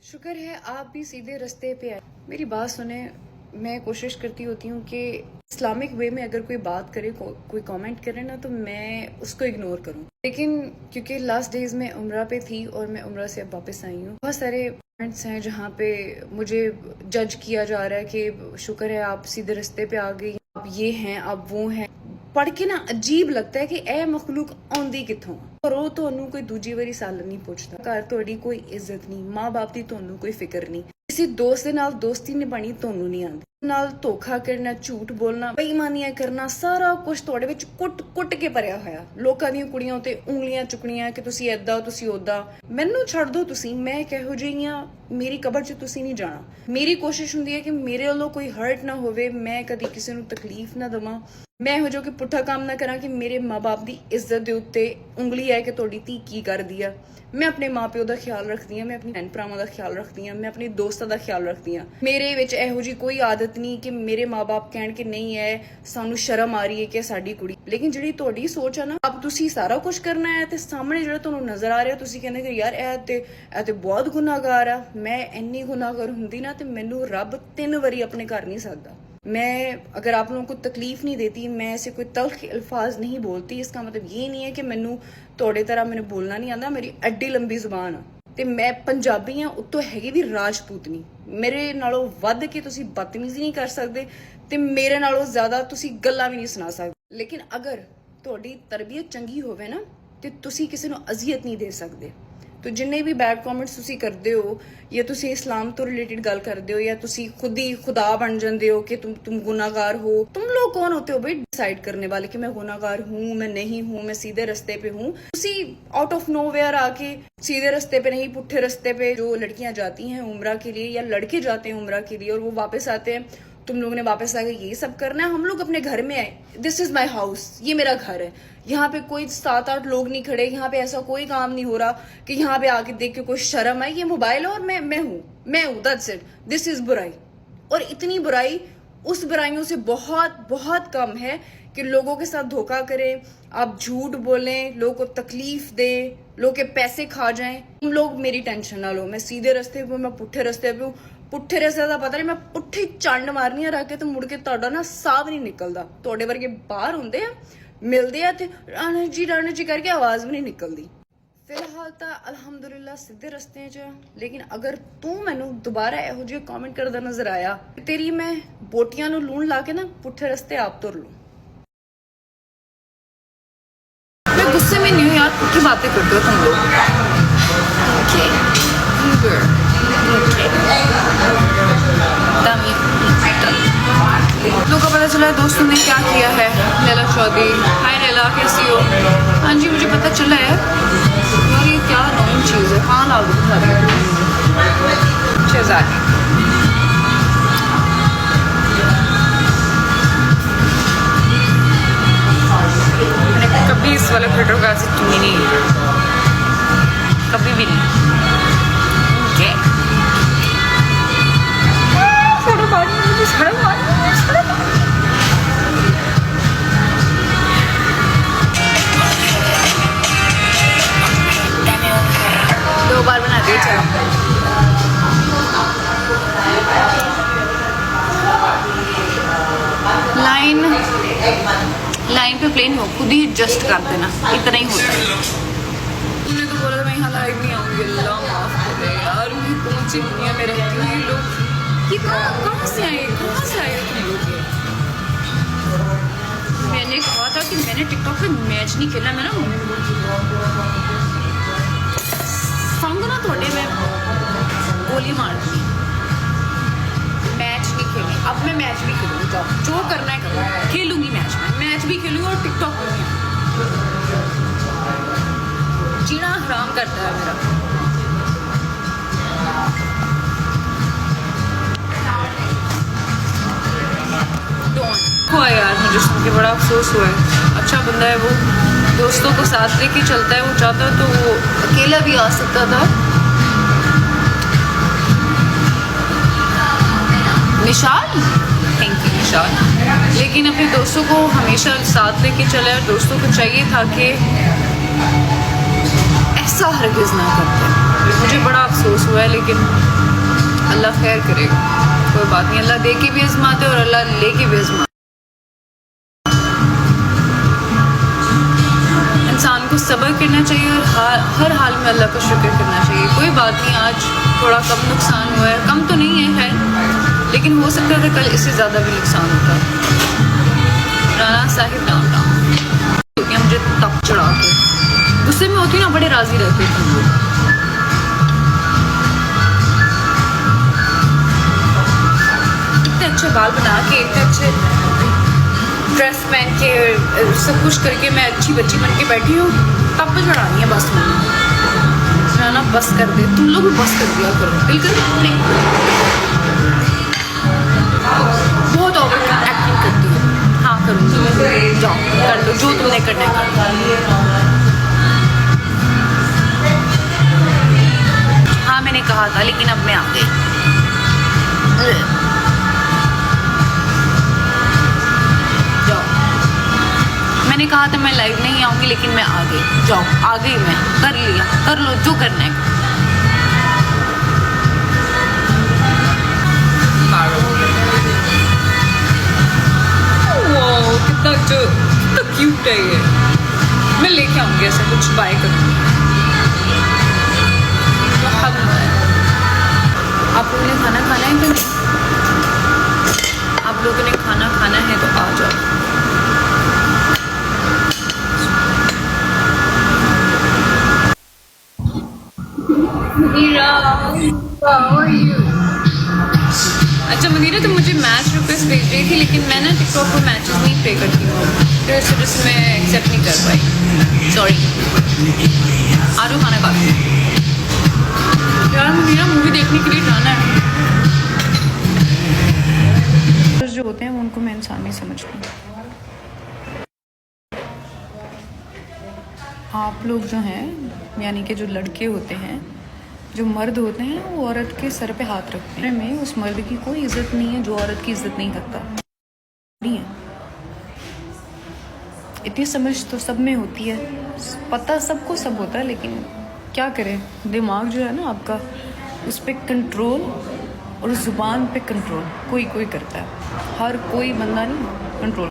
शुक्र है आप भी सीधे रास्ते पे आए। मेरी बात सुने, मैं कोशिश करती होती हूँ कि इस्लामिक वे में अगर कोई बात करे, कोई कमेंट करे ना, तो मैं उसको इग्नोर करूँ। लेकिन क्योंकि लास्ट डेज में उम्रा पे थी और मैं उम्रा से अब वापस आई हूँ, बहुत सारे कमेंट्स हैं जहाँ पे मुझे जज किया जा रहा है कि शुक्र है आप सीधे रास्ते पे आ गई, आप ये हैं, आप वो हैं। पढ़ के ना अजीब लगता है कि ए मखलूक आउंदी किथों, पर ਉਹ ਤੁਹਾਨੂੰ ਕੋਈ ਦੂਜੀ ਵਾਰੀ ਸਾਲ ਨਹੀਂ ਪੁੱਛਦਾ। ਘਰ ਤੁਹਾਡੀ ਕੋਈ ਇੱਜ਼ਤ ਨਹੀਂ, ਮਾਂ-ਬਾਪ ਦੀ ਤੁਹਾਨੂੰ ਕੋਈ ਫਿਕਰ ਨਹੀਂ, ਕਿਸੇ ਦੋਸਤ ਦੇ ਨਾਲ ਦੋਸਤੀ ਨਿਭਾਣੀ ਤੁਹਾਨੂੰ ਨਹੀਂ ਆਉਂਦੀ, ਨਾਲ ਧੋਖਾ ਕਰਨਾ, ਝੂਠ ਬੋਲਣਾ, ਬੇਈਮਾਨੀਆਂ ਕਰਨਾ, ਸਾਰਾ ਕੁਝ ਤੁਹਾਡੇ ਵਿੱਚ ਕੁੱਟ ਕੇ ਭਰਿਆ ਹੋਇਆ। ਲੋਕਾਂ ਦੀਆਂ ਕੁੜੀਆਂ ਉੱਤੇ ਉਂਗਲੀਆਂ ਚੁੱਕਣੀਆਂ ਕਿ ਤੁਸੀਂ ਐਦਾਂ, ਤੁਸੀਂ ਓਦਾਂ। ਮੈਨੂੰ ਛੱਡ ਦਿਓ, ਤੁਸੀਂ, ਮੈਂ ਕਿਹੋ ਜਿਹੀ ਆ, ਮੇਰੀ ਕਬਰ 'ਚ ਤੁਸੀਂ ਨਹੀਂ ਜਾਣਾ। ਮੇਰੀ ਕੋਸ਼ਿਸ਼ ਹੁੰਦੀ ਹੈ ਕਿ ਮੇਰੇ ਵੱਲੋਂ ਕੋਈ ਹਰਟ ਨਾ ਹੋਵੇ, ਮੈਂ ਕਦੀ ਕਿਸੇ ਨੂੰ ਤਕਲੀਫ ਨਾ ਦੇਵਾਂ, मैं हो जो कि पुट्ठा काम ना करा कि मेरे माँ बाप की इज्जत के उत्ते उंगली है कि तुहाडी धी की कर दी है। मैं अपने माँ प्यो का ख्याल रखती हाँ, मैं अपनी भैन भरावां का ख्याल रखती हाँ, मैं अपने दोस्तों का ख्याल रखती हाँ। मेरे विच इहो जी कोई आदत नहीं कि मेरे माँ बाप कहण कि नहीं है सानू शर्म आ रही है कि साडी कुड़ी। लेकिन जिहड़ी तुहाडी सोच है ना, अब तुसी सारा कुछ करना है ते सामने जिहड़ा तुहानू नजर आ रहा तुसी कहंदे कि यार ए ते बहुत गुनाहगार आ। मैं इन्नी गुनाहगार हुंदी ना ते मैनू रब 3 वारी अपने घर नहीं सकदा। मैं अगर आप लोगों को तकलीफ नहीं देती, मैं ऐसे कोई तल्ख अल्फाज नहीं बोलती, इसका मतलब ये नहीं है कि मैनू तोड़े तरह मैंने बोलना नहीं आता। मेरी एड्डी लंबी जुबान आ ते मैं पंजाबी हाँ, उत्तों हैगी भी राजपूतनी। मेरे नालों वध के तुसी बदतमीजी नहीं कर सकते ते मेरे नालों ज्यादा तुसी गल्लां भी नहीं सुना सकते। लेकिन अगर तुहाडी तरबियत चंगी होवे ना ते तुसी किसी नूं अजियत नहीं दे सकते। तो जिन्ने भी बैड कॉमेंट्स तुसी करते हो या तुसी इस्लाम तो रिलेटेड गल करते हो या तुसी खुद ही खुदा बन जाते हो कि तुम गुनाहगार हो। तुम लोग कौन होते हो भाई डिसाइड करने वाले कि मैं गुनाहगार हूँ, मैं नहीं हूँ, मैं सीधे रास्ते पे हूँ। तुसी आउट ऑफ नोवेयर आके सीधे रास्ते पे नहीं, पुट्ठे रास्ते पे जो लड़कियां जाती हैं उम्रा के लिए या लड़के जाते हैं उम्रा के लिए और वो वापस आते हैं, तुम लोगों ने वापस आके ये सब करना है। हम लोग अपने घर में आए, दिस इज माई हाउस, ये मेरा घर है, यहाँ पे कोई 7-8 लोग नहीं खड़े, यहाँ पे ऐसा कोई काम नहीं हो रहा कि यहाँ पे आके देख के कोई शर्म आए। ये मोबाइल है और मैं हूँ, दैट्स इट। दिस इज बुराई, और इतनी बुराई उस बुराइयों से बहुत बहुत कम है कि लोगों के साथ धोखा करें, आप झूठ बोलें, लोगों को तकलीफ दें, लोगों के पैसे खा जाएं। तुम लोग मेरी टेंशन ना लो, मैं सीधे रास्ते पे हूँ, मैं पुट्ठे रास्ते पे हूँ। पुट्ठे रास्ते का पता नहीं, मैं पुट्ठी चंड मारनी है रख के तो मुड़ के तुहाडा ना साह भी नहीं निकलदा। तुहाडे वर्गे बाहर हुंदे आ, मिलदे आ ते राणा जी करके आवाज भी नहीं निकलदी। फिलहाल तो अलहमदुलिल्लाह सीधे रस्ते च। लेकिन अगर तू मैनू दोबारा इहो जिहा कमेंट करदा नजर आया, तेरी मैं बोटियां नू लूण ला के ना पुट्ठे रस्ते आप तुर लूं। मैं गुस्से में नहीं हूँ यार, पुट्ठी बातें करते हो तुम लोग। लोगों को पता चला दोस्तों ने क्या किया है। लैला चौधरी, हाय लैला कैसी हो? हाँ जी मुझे पता चला है यार, ये क्या नई चीज़ है। हाँ ला दो शहजादी। मैंने कभी इस वाले फोटोग्राफ से चुनी नहीं, कभी भी नहीं। ओके फोटो दो बार बना दिए। चलो लाइन पे प्लेन हो, खुद ही एडजस्ट कर देना, इतना ही होता है। तुमने तो बोला था मैं यहाँ लाइव नहीं आऊँगी, अल्लाह माफ कर दे यार। मुझे पहुँची दुनिया में रहती हूँ, ये लोग ये कहाँ से आए तुम लोग? मैंने कहा था कि मैंने टिकटॉक पे मैच नहीं खेला, मैं ना संग ना थोड़े में गोली मार दी। मैच नहीं खेली, अब मैं मैच भी खेलूंगी, जो करना है करूँगी, खेलूंगी मैच भी खेलूंगी और टिकटॉक में जीना हराम करता है मेरा। हुआ यार, मुझे सुन के बड़ा अफसोस हुआ है। अच्छा बंदा है वो, दोस्तों को साथ लेके चलता है, वो चाहता तो वो अकेला भी आ सकता था। विशाल, थैंक यू विशाल। लेकिन अपने दोस्तों को हमेशा साथ लेके चला है। दोस्तों को चाहिए था कि ऐसा हरगिज़ ना करते। मुझे बड़ा अफसोस हुआ है, लेकिन अल्लाह खैर करेगा, कोई बात नहीं। अल्लाह दे के भी आजमाते और अल्लाह ले के भी आजमाते। इंसान को सब्र करना चाहिए और हर हाल में अल्लाह का शुक्र करना चाहिए। कोई बात नहीं, आज थोड़ा कम नुकसान हुआ है, कम तो नहीं है खैर, लेकिन हो सकता था कल इससे ज़्यादा भी नुकसान होता। राना साहिब डाउन टाउन मुझे तप चढ़ा के गुस्से में होती ना, बड़े राजी रहते थे हम लोग। इतने अच्छे बाल बना के, इतने अच्छे ड्रेस पहन के, सब कुछ करके मैं अच्छी बच्ची बन के बैठी हूँ, तब पे चढ़ानी है बस मैंने ना। बस कर दे, तुम लोग भी बस कर दिया करो, दिल कर नहीं। बहुत ओवर एक्टिंग करती है। हाँ करूँगी, जाओ कर लो जो तुमने करना है कर। हाँ मैंने कहा था, लेकिन अब मैं आ गई। मैंने कहा था मैं लाइव नहीं आऊंगी, लेकिन मैं आ गई। जाओ, आ गई मैं, कर लिया, कर लो जो करना है। वाओ कितना क्यूट है ये। मैं लेके आऊंगी ऐसा कुछ, बाय करूंगी। आप लोगों ने खाना खाना है कि नहीं? आप लोगों ने खाना खाना है तो आ जाओ। अच्छा मदीरा, तुम मुझे मैच रिक्वेस्ट भेज रही थी, लेकिन मैं ना टिकटॉक पर मैचेस नहीं पे करती हूँ, तो इस वजह से मैं एक्सेप्ट नहीं कर पाई, सॉरी। आ जाओ खाना खा लो यार। मदीरा मूवी देखने के लिए जाना है। जो होते हैं उनको मैं इंसान नहीं समझती। आप लोग जो हैं, यानी कि जो लड़के होते हैं, जो मर्द होते हैं, वो औरत के सर पे हाथ रखते हैं। में उस मर्द की कोई इज्जत नहीं है जो औरत की इज्जत नहीं करता। नहीं है, इतनी समझ तो सब में होती है, पता सबको सब होता है, लेकिन क्या करें, दिमाग जो है ना आपका, उस पर कंट्रोल और ज़ुबान पे कंट्रोल कोई कोई करता है। हर कोई बंदा नहीं कंट्रोल